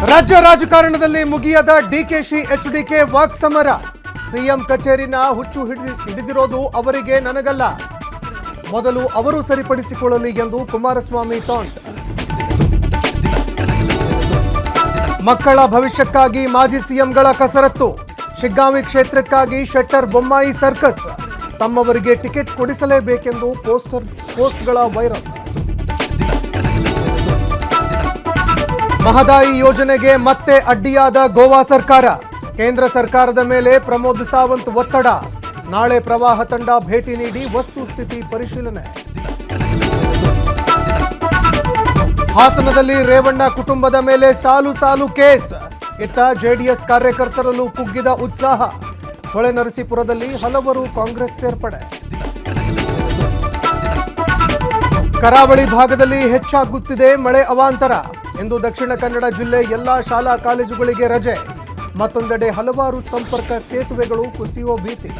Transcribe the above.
ರಾಜ್ಯ ರಾಜಕಾರಣದಲ್ಲಿ ಮುಗಿಯದ ಡಿಕೆಶಿ ಎಚ್ಡಿಕೆ ವಾಕ್ಸಮರ. ಸಿಎಂ ಕಚೇರಿನ ಹುಚ್ಚು ಹಿಡಿದಿರೋದು ಅವರಿಗೆ, ನನಗಲ್ಲ. ಮೊದಲು ಅವರು ಸರಿಪಡಿಸಿಕೊಳ್ಳಲಿ ಎಂದು ಕುಮಾರಸ್ವಾಮಿ ಟಾಂಟ್. ಮಕ್ಕಳ ಭವಿಷ್ಯಕ್ಕಾಗಿ ಮಾಜಿ ಸಿಎಂಗಳ ಕಸರತ್ತು. ಶಿಗ್ಗಾಂವಿ ಕ್ಷೇತ್ರಕ್ಕಾಗಿ ಶೆಟ್ಟರ್ ಬೊಮ್ಮಾಯಿ ಸರ್ಕಸ್. ತಮ್ಮವರಿಗೆ ಟಿಕೆಟ್ ಕೊಡಿಸಲೇಬೇಕೆಂದು ಪೋಸ್ಟ್ಗಳ ವೈರಲ್. ಮಹದಾಯಿ ಯೋಜನೆಗೆ ಮತ್ತೆ ಅಡ್ಡಿಯಾದ ಗೋವಾ ಸರ್ಕಾರ. ಕೇಂದ್ರ ಸರ್ಕಾರದ ಮೇಲೆ ಪ್ರಮೋದ್ ಸಾವಂತ್ ಒತ್ತಡ. ನಾಳೆ ಪ್ರವಾಹ ತಂಡ ಭೇಟಿ ನೀಡಿ ವಸ್ತುಸ್ಥಿತಿ ಪರಿಶೀಲನೆ. ಹಾಸನದಲ್ಲಿ ರೇವಣ್ಣ ಕುಟುಂಬದ ಮೇಲೆ ಸಾಲು ಸಾಲು ಕೇಸ್. ಇತ್ತ ಜೆಡಿಎಸ್ ಕಾರ್ಯಕರ್ತರಲ್ಲೂ ಕುಗ್ಗಿದ ಉತ್ಸಾಹ. ಹೊಳೆನರಸೀಪುರದಲ್ಲಿ ಹಲವರು ಕಾಂಗ್ರೆಸ್ ಸೇರ್ಪಡೆ. ಕರಾವಳಿ ಭಾಗದಲ್ಲಿ ಹೆಚ್ಚಾಗುತ್ತಿದೆ ಮಳೆ ಅವಾಂತರ. ಇಂದು ದಕ್ಷಿಣ ಕನ್ನಡ ಜಿಲ್ಲೆ ಎಲ್ಲಾ ಶಾಲಾ ಕಾಲೇಜುಗಳಿಗೆ ರಜೆ. ಮತ್ತೊಂದೆಡೆ ಹಲವಾರು ಸಂಪರ್ಕ ಸೇತುವೆಗಳು ಕುಸಿಯುವ ಭೀತಿ.